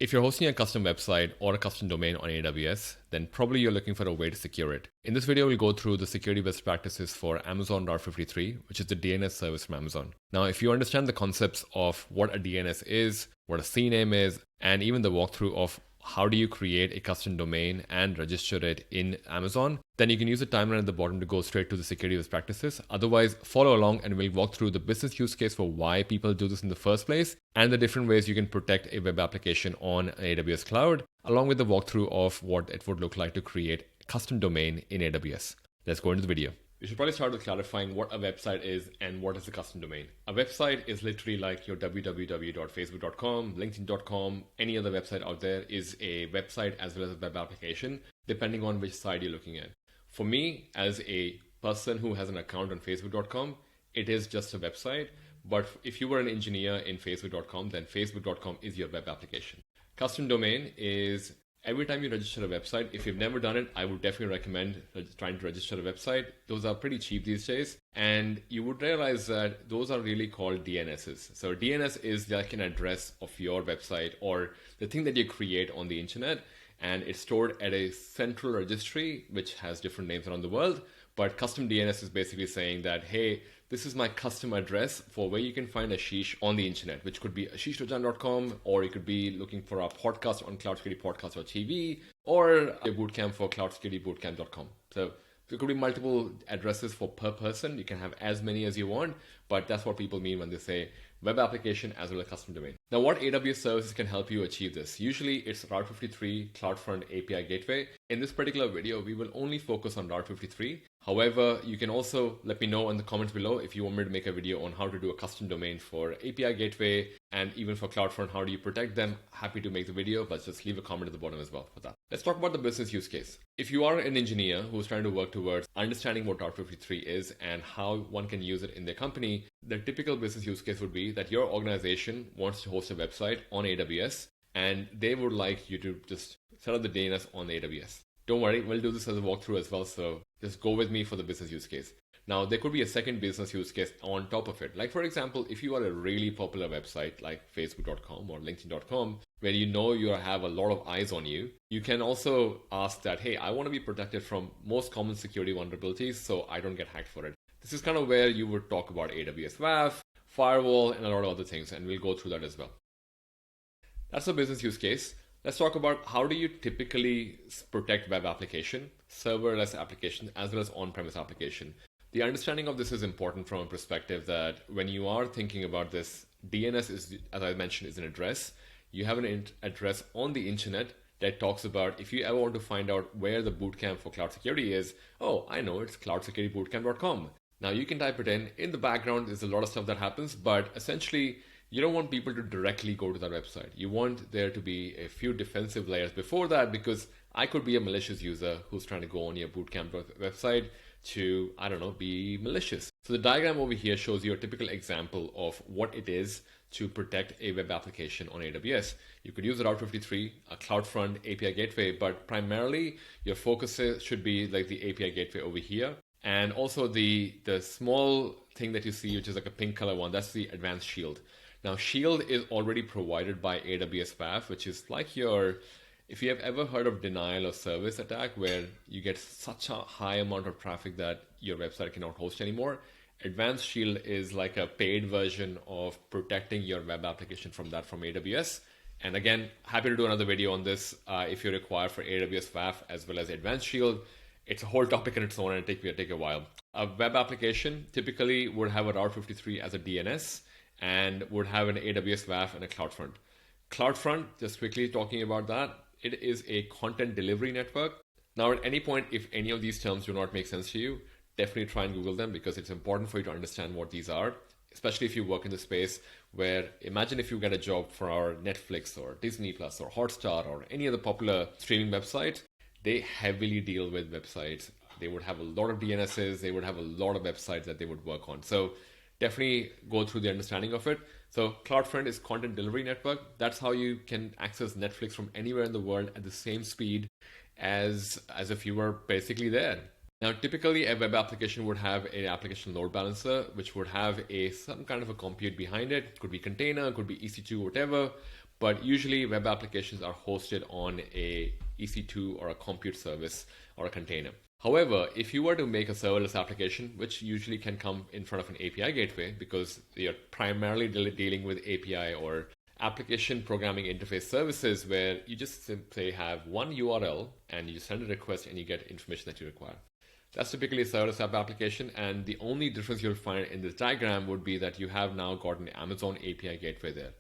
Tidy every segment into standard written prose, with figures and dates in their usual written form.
If you're hosting a custom website or a custom domain on AWS, then probably you're looking for a way to secure it. In this video, we'll go through the security best practices for Amazon Route 53, which is the DNS service from Amazon. Now, if you understand the concepts of what a DNS is, what a CNAME is, and even the walkthrough of how do you create a custom domain and register it in Amazon, then you can use the timeline at the bottom to go straight to the security best practices. Otherwise, follow along and we'll walk through the business use case for why people do this in the first place and the different ways you can protect a web application on AWS cloud, along with the walkthrough of what it would look like to create a custom domain in AWS. Let's go into the video. We should probably start with clarifying what a website is and what is a custom domain. A website is literally like your www.facebook.com, linkedin.com, any other website out there is a website as well as a web application, depending on which side you're looking at. For me, as a person who has an account on facebook.com, it is just a website. But if you were an engineer in facebook.com, then facebook.com is your web application. Custom domain is every time you register a website. If you've never done it, I would definitely recommend trying to register a website. Those are pretty cheap these days. And you would realize that those are really called DNSs. So DNS is like an address of your website or the thing that you create on the internet. And it's stored at a central registry, which has different names around the world. But custom DNS is basically saying that, hey, this is my custom address for where you can find Ashish on the internet, which could be ashishrajan.com, or you could be looking for our podcast on cloudsecuritypodcast.tv, or a bootcamp for cloudsecuritybootcamp.com. So there could be multiple addresses per person. You can have as many as you want, but that's what people mean when they say web application as well as custom domain. Now, what AWS services can help you achieve this? Usually it's Route 53 CloudFront API Gateway. In this particular video, we will only focus on Route 53. However, you can also let me know in the comments below if you want me to make a video on how to do a custom domain for API Gateway and even for CloudFront, how do you protect them? Happy to make the video, but just leave a comment at the bottom as well for that. Let's talk about the business use case. If you are an engineer who's trying to work towards understanding what Route 53 is and how one can use it in their company, the typical business use case would be that your organization wants to host a website on AWS and they would like you to just set up the DNS on AWS. Don't worry, we'll do this as a walkthrough as well, so just go with me for the business use case. Now, there could be a second business use case on top of it. Like, for example, if you are a really popular website like facebook.com or linkedin.com, where you know you have a lot of eyes on you, you can also ask that, hey, I want to be protected from most common security vulnerabilities so I don't get hacked for it. This is kind of where you would talk about AWS WAF, firewall, and a lot of other things, and we'll go through that as well. That's a business use case. Let's talk about how do you typically protect web application, serverless application, as well as on-premise application. The understanding of this is important from a perspective that when you are thinking about this, DNS is, as I mentioned, is an address. You have an address on the internet that talks about if you ever want to find out where the bootcamp for cloud security is, oh, I know, it's cloudsecuritybootcamp.com. Now you can type it in. In the background, there's a lot of stuff that happens, but essentially, you don't want people to directly go to that website. You want there to be a few defensive layers before that, because I could be a malicious user who's trying to go on your bootcamp website to, I don't know, be malicious. So the diagram over here shows you a typical example of what it is to protect a web application on AWS. You could use Route 53, a CloudFront API Gateway, but primarily your focus should be like the API Gateway over here. And also the small thing that you see, which is like a pink color one, that's the Advanced Shield. Now, Shield is already provided by AWS WAF, which is like if you have ever heard of denial of service attack, where you get such a high amount of traffic that your website cannot host anymore, Advanced Shield is like a paid version of protecting your web application from that from AWS. And again, happy to do another video on this if you require for AWS WAF as well as Advanced Shield. It's a whole topic in its own and it'll take a while. A web application typically would have a Route 53 as a DNS and would have an AWS WAF and a CloudFront. CloudFront, just quickly talking about that, it is a content delivery network. Now, at any point, if any of these terms do not make sense to you, definitely try and Google them because it's important for you to understand what these are, especially if you work in the space where, imagine if you get a job for our Netflix or Disney Plus or Hotstar or any other popular streaming website, they heavily deal with websites. They would have a lot of DNSs, they would have a lot of websites that they would work on. So definitely go through the understanding of it. So CloudFront is content delivery network. That's how you can access Netflix from anywhere in the world at the same speed as if you were basically there. Now, typically a web application would have an application load balancer, which would have some kind of a compute behind it. It could be container, it could be EC2, whatever. but usually web applications are hosted on a EC2 or a compute service or a container. However, if you were to make a serverless application, which usually can come in front of an API gateway because you're primarily dealing with API or application programming interface services, where you just simply have one URL and you send a request and you get information that you require. That's typically a serverless app application, and the only difference you'll find in this diagram would be that you have now got an Amazon API gateway there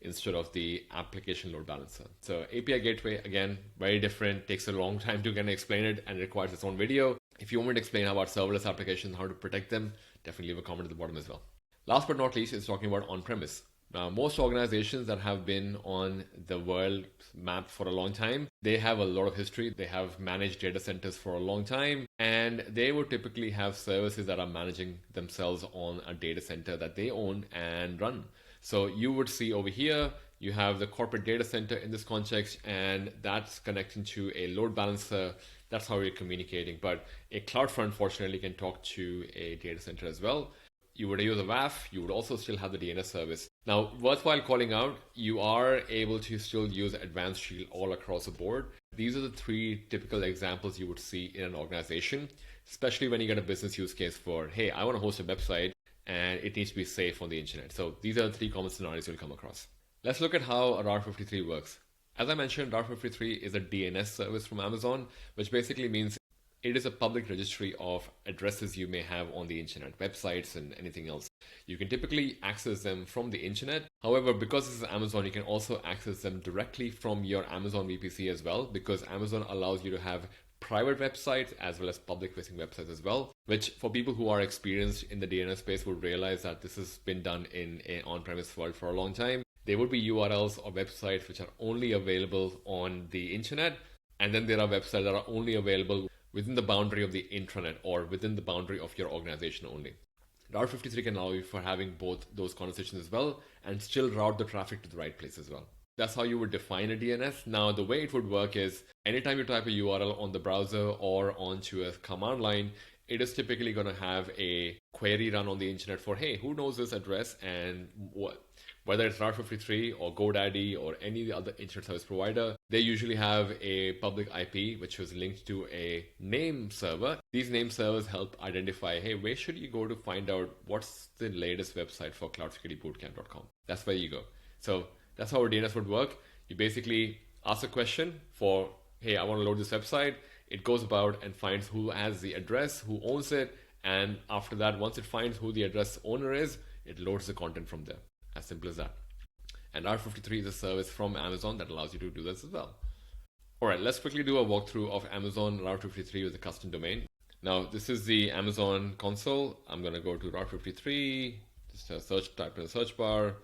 instead of the application load balancer. So API gateway, again, very different, takes a long time to kind of explain it and requires its own video. If you want me to explain about serverless applications, how to protect them, definitely leave a comment at the bottom as well. Last but not least is talking about on-premise. Now, most organizations that have been on the world map for a long time, they have a lot of history. They have managed data centers for a long time, and they would typically have services that are managing themselves on a data center that they own and run. So you would see over here, you have the corporate data center in this context, and that's connecting to a load balancer. That's how you're communicating. But a CloudFront, unfortunately, can talk to a data center as well. You would use a WAF, you would also still have the DNS service. Now, worthwhile calling out, you are able to still use Advanced Shield all across the board. These are the three typical examples you would see in an organization, especially when you get a business use case for, hey, I want to host a website and it needs to be safe on the internet. So these are the three common scenarios you'll come across. Let's look at how a Route 53 works. As I mentioned, Route 53 is a DNS service from Amazon, which basically means it is a public registry of addresses you may have on the internet, websites and anything else. You can typically access them from the internet. However, because this is Amazon, you can also access them directly from your Amazon VPC as well, because Amazon allows you to have private websites as well as public facing websites as well, which for people who are experienced in the DNS space would realize that this has been done in an on-premise world for a long time. There would be URLs or websites which are only available on the internet, and then there are websites that are only available within the boundary of the intranet or within the boundary of your organization only. Route 53 can allow you for having both those conversations as well and still route the traffic to the right place as well. That's how you would define a DNS. Now, the way it would work is anytime you type a URL on the browser or onto a command line, it is typically going to have a query run on the internet for, hey, who knows this address, and whether it's Route 53 or GoDaddy or any other internet service provider, they usually have a public IP which was linked to a name server. These name servers help identify, hey, where should you go to find out what's the latest website for cloudsecuritybootcamp.com? That's where you go. So that's how a DNS would work. You basically ask a question for, hey, I want to load this website. It goes about and finds who has the address, who owns it. And after that, once it finds who the address owner is, it loads the content from there. As simple as that. And Route 53 is a service from Amazon that allows you to do this as well. All right, let's quickly do a walkthrough of Amazon Route 53 with a custom domain. Now, this is the Amazon console. I'm going to go to Route 53, just type in the search bar.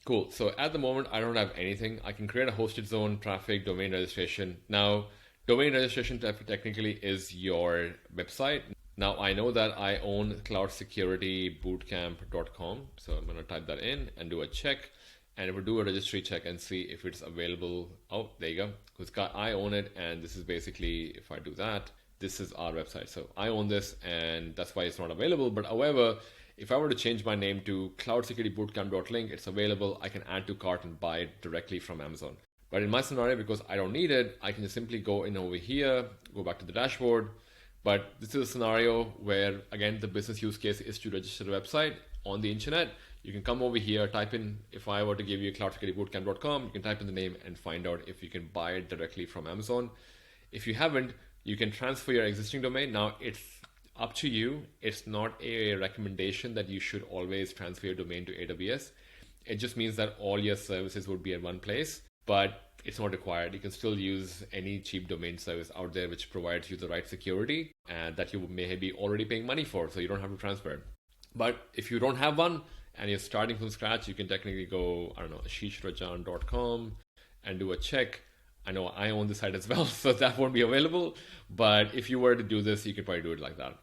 Cool. So at the moment, I don't have anything. I can create a hosted zone, traffic, domain registration. Now, domain registration technically is your website. Now, I know that I own cloudsecuritybootcamp.com. So I'm going to type that in and do a check. And it will do a registry check and see if it's available. Oh, there you go. Because I own it. And this is basically, if I do that, this is our website. So I own this, and that's why it's not available. But however, if I were to change my name to cloudsecuritybootcamp.link, it's available. I can add to cart and buy it directly from Amazon. But in my scenario, because I don't need it, I can just simply go in over here, go back to the dashboard. But this is a scenario where, again, the business use case is to register a website on the internet. You can come over here, type in, if I were to give you cloudsecuritybootcamp.com, you can type in the name and find out if you can buy it directly from Amazon. If you haven't, you can transfer your existing domain. Now, it's up to you. It's not a recommendation that you should always transfer your domain to AWS. It just means that all your services would be at one place, but it's not required. You can still use any cheap domain service out there which provides you the right security and that you may be already paying money for, so you don't have to transfer it. But if you don't have one and you're starting from scratch, you can technically go, ashishrajan.com and do a check. I know I own the site as well, so that won't be available. But if you were to do this, you could probably do it like that.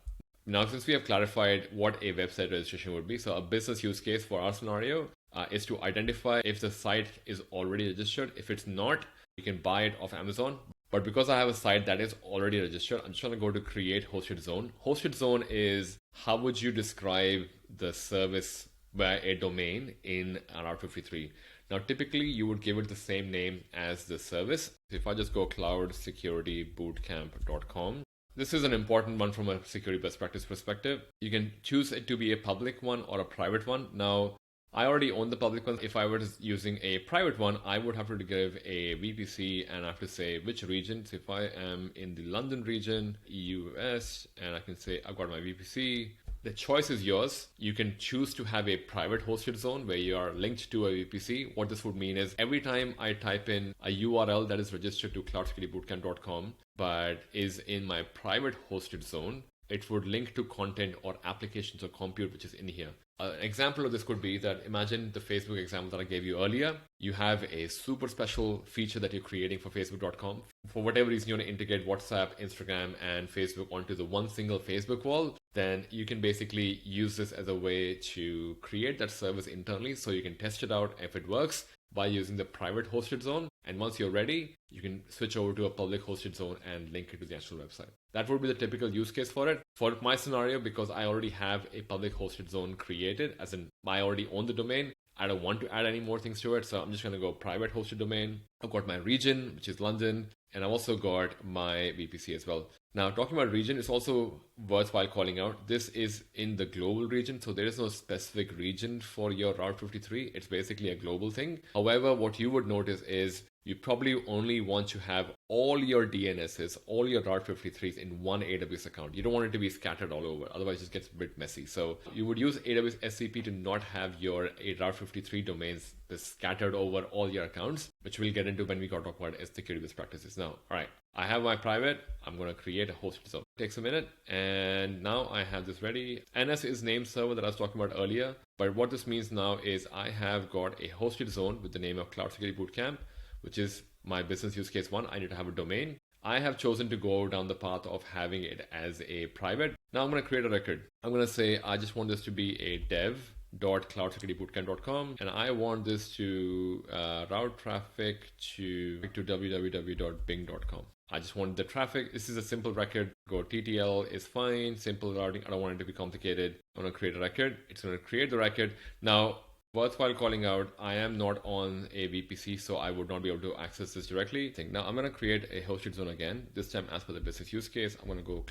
Now, since we have clarified what a website registration would be, so a business use case for our scenario is to identify if the site is already registered. If it's not, you can buy it off Amazon. But because I have a site that is already registered, I'm just going to go to create hosted zone. Hosted zone is, how would you describe the service by a domain in Route 53? Now, typically you would give it the same name as the service. If I just go cloudsecuritybootcamp.com, this is an important one from a security best practice perspective. You can choose it to be a public one or a private one. Now, I already own the public one. If I was using a private one, I would have to give a VPC and I have to say which region. So if I am in the London region, US, and I can say I've got my VPC. The choice is yours. You can choose to have a private hosted zone where you are linked to a VPC. What this would mean is every time I type in a URL that is registered to cloudsecuritybootcamp.com but is in my private hosted zone, it would link to content or applications or compute which is in here. An example of this could be that imagine the Facebook example that I gave you earlier. You have a super special feature that you're creating for Facebook.com. For whatever reason, you want to integrate WhatsApp, Instagram, and Facebook onto the one single Facebook wall, then you can basically use this as a way to create that service internally so you can test it out if it works by using the private hosted zone. And once you're ready, you can switch over to a public hosted zone and link it to the actual website. That would be the typical use case for it. For my scenario, because I already have a public hosted zone created, as in I already own the domain, I don't want to add any more things to it. So I'm just going to go private hosted domain. I've got my region, which is London. And I've also got my VPC as well. Now, talking about region, it's also worthwhile calling out. This is in the global region. So there is no specific region for your Route 53. It's basically a global thing. However, what you would notice is you probably only want to have all your DNSs, all your Route 53s in one AWS account. You don't want it to be scattered all over. Otherwise, it just gets a bit messy. So you would use AWS SCP to not have your Route 53 domains scattered over all your accounts, which we'll get into when we talk about security best practices. Now, all right, I have my private. I'm going to create a hosted zone. It takes a minute. And now I have this ready. NS is name server that I was talking about earlier. But what this means now is I have got a hosted zone with the name of Cloud Security Bootcamp, which is my business use case one. I need to have a domain. I have chosen to go down the path of having it as a private. Now I'm going to create a record. I'm going to say, I just want this to be a dev.cloudsecuritybootcamp.com. And I want this to route traffic to www.bing.com. I just want the traffic. This is a simple record. Go TTL is fine. Simple routing. I don't want it to be complicated. I'm going to create a record. It's going to create the record. Now, worthwhile calling out, I am not on a VPC, so I would not be able to access this directly. Now I'm going to create a hosted zone again, this time as per the business use case. I'm going to go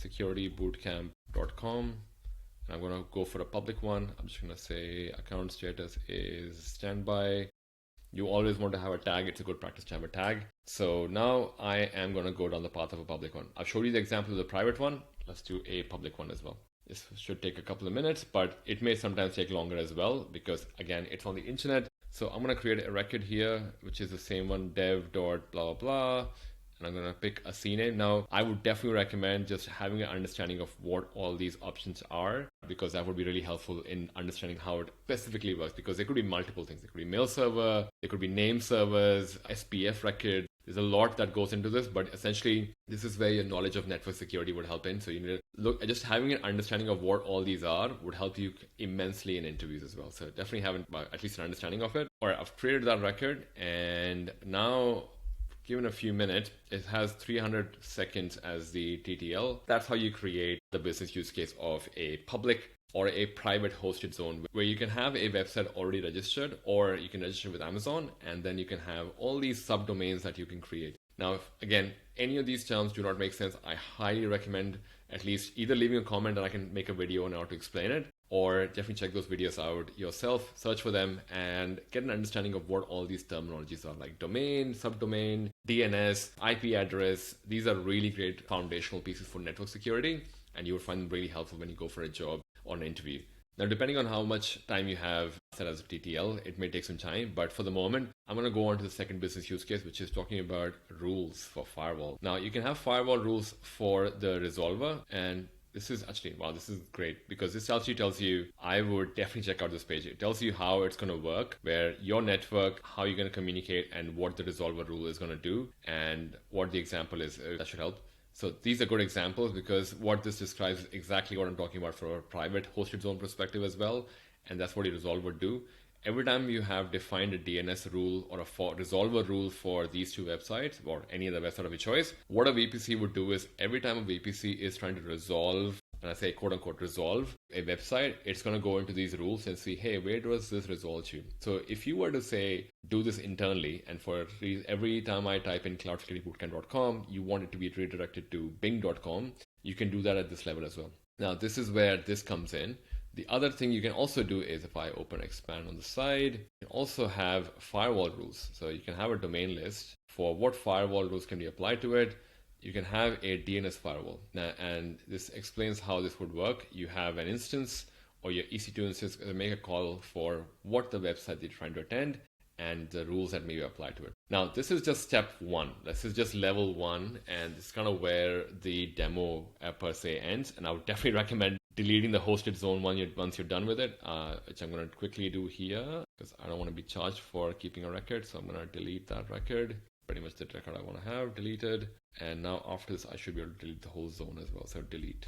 cloudsecuritybootcamp.com. And I'm going to go for a public one. I'm just going to say account status is standby. You always want to have a tag. It's a good practice to have a tag. So now I am going to go down the path of a public one. I've showed you the example of the private one. Let's do a public one as well. This should take a couple of minutes, but it may sometimes take longer as well because, again, it's on the internet. So I'm going to create a record here, which is the same one, dev.blah, blah, blah. And I'm going to pick a CNAME. Now, I would definitely recommend just having an understanding of what all these options are, because that would be really helpful in understanding how it specifically works, because there could be multiple things. There could be mail server, there could be name servers, SPF record. There's a lot that goes into this, but essentially this is where your knowledge of network security would help in. So you need to look, just having an understanding of what all these are would help you immensely in interviews as well. So definitely have at least an understanding of it. All right, I've created that record, and now given a few minutes, it has 300 seconds as the TTL. That's how you create the business use case of a public or a private hosted zone where you can have a website already registered, or you can register with Amazon, and then you can have all these subdomains that you can create. Now, if, again, any of these terms do not make sense, I highly recommend at least either leaving a comment and I can make a video on how to explain it, or definitely check those videos out yourself, search for them, and get an understanding of what all these terminologies are, like domain, subdomain, DNS, IP address. These are really great foundational pieces for network security, and you will find them really helpful when you go for a job or an interview. Now, depending on how much time you have set as a TTL, it may take some time, but for the moment, I'm going to go on to the second business use case, which is talking about rules for firewall. Now, you can have firewall rules for the resolver, and this is actually, wow, this is great, because this actually tells you, I would definitely check out this page. It tells you how it's going to work, where your network, how you're going to communicate, and what the resolver rule is going to do, and what the example is. That should help. So these are good examples, because what this describes is exactly what I'm talking about from a private hosted zone perspective as well. And that's what a resolver would do. Every time you have defined a DNS rule or a resolver rule for these two websites or any other website of your choice, what a VPC would do is every time a VPC is trying to resolve when I say quote unquote resolve a website, it's going to go into these rules and see, hey, where does this resolve to? So if you were to say, do this internally, and for every time I type in cloudsecuritybootcamp.com, you want it to be redirected to bing.com, you can do that at this level as well. Now, this is where this comes in. The other thing you can also do is if I expand on the side, you can also have firewall rules. So you can have a domain list for what firewall rules can be applied to it. You can have a DNS firewall. Now, and this explains how this would work. You have an instance or your EC2 instance make a call for what the website you're trying to attend and the rules that may be applied to it. Now, this is just step one. This is just level one, and it's kind of where the demo per se ends. And I would definitely recommend deleting the hosted zone once you're done with it, which I'm going to quickly do here because I don't want to be charged for keeping a record. So I'm going to delete that record. Pretty much the record I want to have deleted. And now after this, I should be able to delete the whole zone as well. So delete.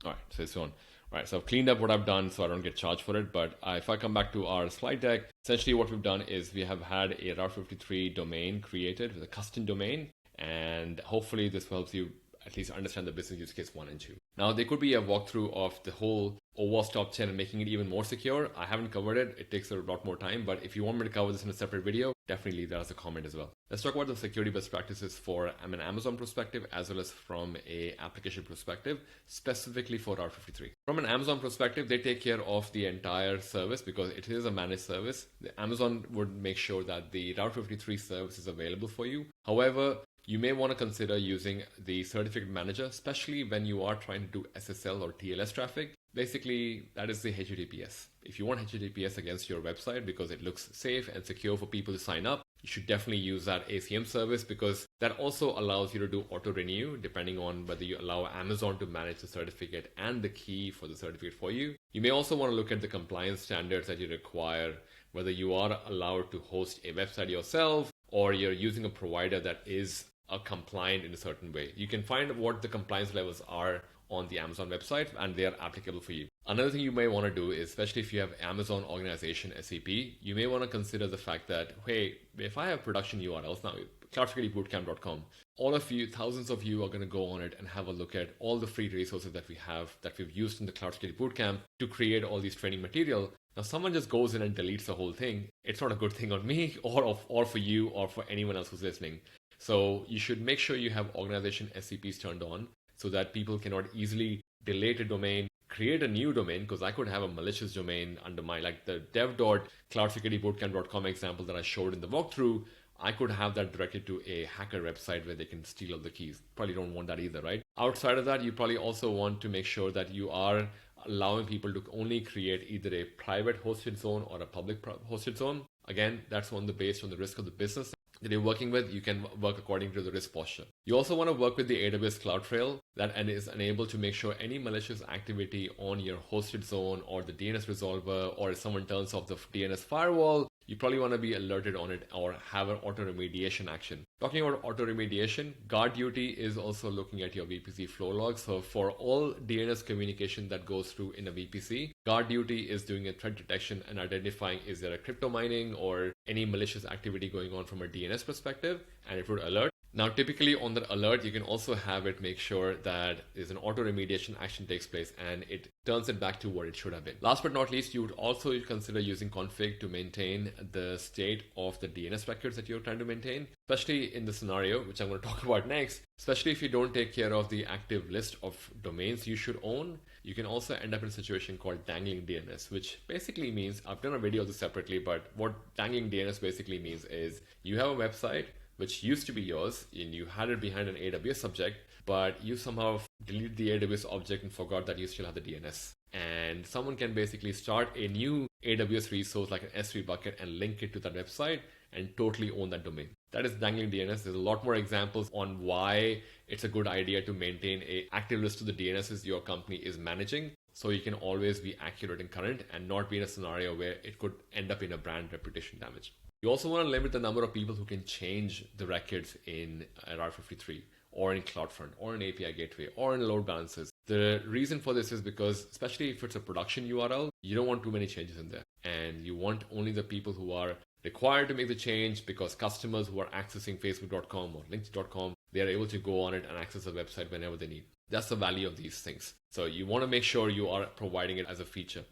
All right, so it's on. All right, so I've cleaned up what I've done so I don't get charged for it. But if I come back to our slide deck, essentially what we've done is we have had a Route 53 domain created with a custom domain. And hopefully this helps you at least understand the business use case 1 and 2. Now, there could be a walkthrough of the whole OWASP top 10 and making it even more secure. I haven't covered it. It takes a lot more time. But if you want me to cover this in a separate video, definitely leave that as a comment as well. Let's talk about the security best practices for an Amazon perspective as well as from an application perspective, specifically for Route 53. From an Amazon perspective, they take care of the entire service because it is a managed service. The Amazon would make sure that the Route 53 service is available for you. However, you may want to consider using the certificate manager, especially when you are trying to do SSL or TLS traffic. Basically, that is the HTTPS. If you want HTTPS against your website because it looks safe and secure for people to sign up, you should definitely use that ACM service because that also allows you to do auto renew depending on whether you allow Amazon to manage the certificate and the key for the certificate for you. You may also want to look at the compliance standards that you require, whether you are allowed to host a website yourself or you're using a provider that is compliant in a certain way. You can find what the compliance levels are on the Amazon website and they are applicable for you. Another thing you may want to do is, especially if you have Amazon Organization SAP, you may want to consider the fact that, hey, if I have production URLs now, cloudsecuritybootcamp.com, all of you, thousands of you are going to go on it and have a look at all the free resources that we have, that we've used in the Cloud Security Bootcamp to create all these training material. Now, someone just goes in and deletes the whole thing. It's not a good thing on me or for you or for anyone else who's listening. So you should make sure you have organization SCPs turned on so that people cannot easily delete a domain, create a new domain, because I could have a malicious domain under my, like the dev.cloudsecuritybootcamp.com example that I showed in the walkthrough. I could have that directed to a hacker website where they can steal all the keys. Probably don't want that either, right? Outside of that, you probably also want to make sure that you are allowing people to only create either a private hosted zone or a public hosted zone. Again, that's based on the risk of the business that you're working with. You can work according to the risk posture. You also want to work with the AWS CloudTrail that is enabled to make sure any malicious activity on your hosted zone or the DNS resolver, or if someone turns off the DNS firewall, you probably want to be alerted on it or have an auto remediation action. Talking about auto remediation, Guard Duty is also looking at your VPC flow logs. So for all DNS communication that goes through in a VPC, Guard Duty is doing a threat detection and identifying is there a crypto mining or any malicious activity going on from a DNS perspective, and it would alert. Now, typically on that alert, you can also have it make sure that there's an auto remediation action takes place and it turns it back to what it should have been. Last but not least, you would also consider using config to maintain the state of the DNS records that you're trying to maintain, especially in the scenario, which I'm going to talk about next, especially if you don't take care of the active list of domains you should own. You can also end up in a situation called dangling DNS, which basically means, I've done a video of this separately, but what dangling DNS basically means is you have a website which used to be yours and you had it behind an AWS object, but you somehow deleted the AWS object and forgot that you still have the DNS. And someone can basically start a new AWS resource like an S3 bucket and link it to that website and totally own that domain. That is dangling DNS. There's a lot more examples on why it's a good idea to maintain an active list of the DNSs your company is managing, so you can always be accurate and current and not be in a scenario where it could end up in a brand reputation damage. You also want to limit the number of people who can change the records in Route 53 or in CloudFront or in API Gateway or in load balancers. The reason for this is because, especially if it's a production URL, you don't want too many changes in there. And you want only the people who are required to make the change, because customers who are accessing facebook.com or linkedin.com They are able to go on it and access the website whenever they need. That's the value of these things. So you want to make sure you are providing it as a feature.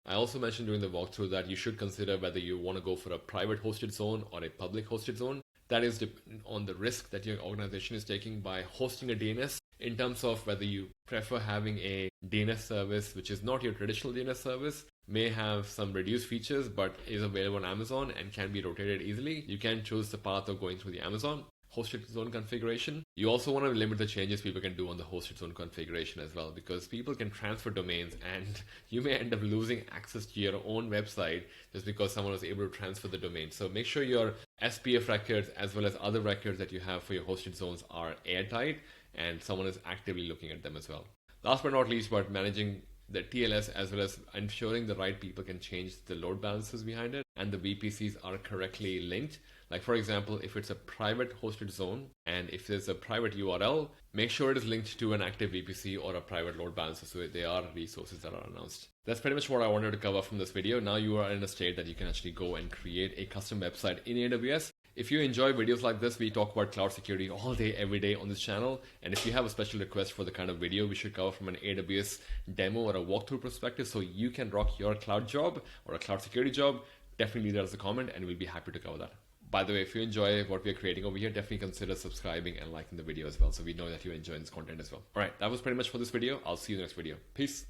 I also mentioned during the walkthrough that you should consider whether you want to go for a private hosted zone or a public hosted zone. That is dependent on the risk that your organization is taking by hosting a DNS, in terms of whether you prefer having a DNS service which is not your traditional DNS service, may have some reduced features but is available on Amazon and can be rotated easily. You can choose the path of going through the Amazon hosted zone configuration. You also want to limit the changes people can do on the hosted zone configuration as well, because people can transfer domains and you may end up losing access to your own website just because someone was able to transfer the domain. So make sure your SPF records as well as other records that you have for your hosted zones are airtight and someone is actively looking at them as well. Last but not least, but managing the TLS as well as ensuring the right people can change the load balancers behind it and the VPCs are correctly linked. Like for example, if it's a private hosted zone and if there's a private URL, make sure it is linked to an active VPC or a private load balancer so they are resources that are announced. That's pretty much what I wanted to cover from this video. Now you are in a state that you can actually go and create a custom website in AWS. If you enjoy videos like this, we talk about cloud security all day, every day on this channel. And if you have a special request for the kind of video we should cover from an AWS demo or a walkthrough perspective so you can rock your cloud job or a cloud security job, definitely leave that as a comment and we'll be happy to cover that. By the way, if you enjoy what we're creating over here, definitely consider subscribing and liking the video as well so we know that you're enjoying this content as well. All right, that was pretty much for this video. I'll see you in the next video. Peace.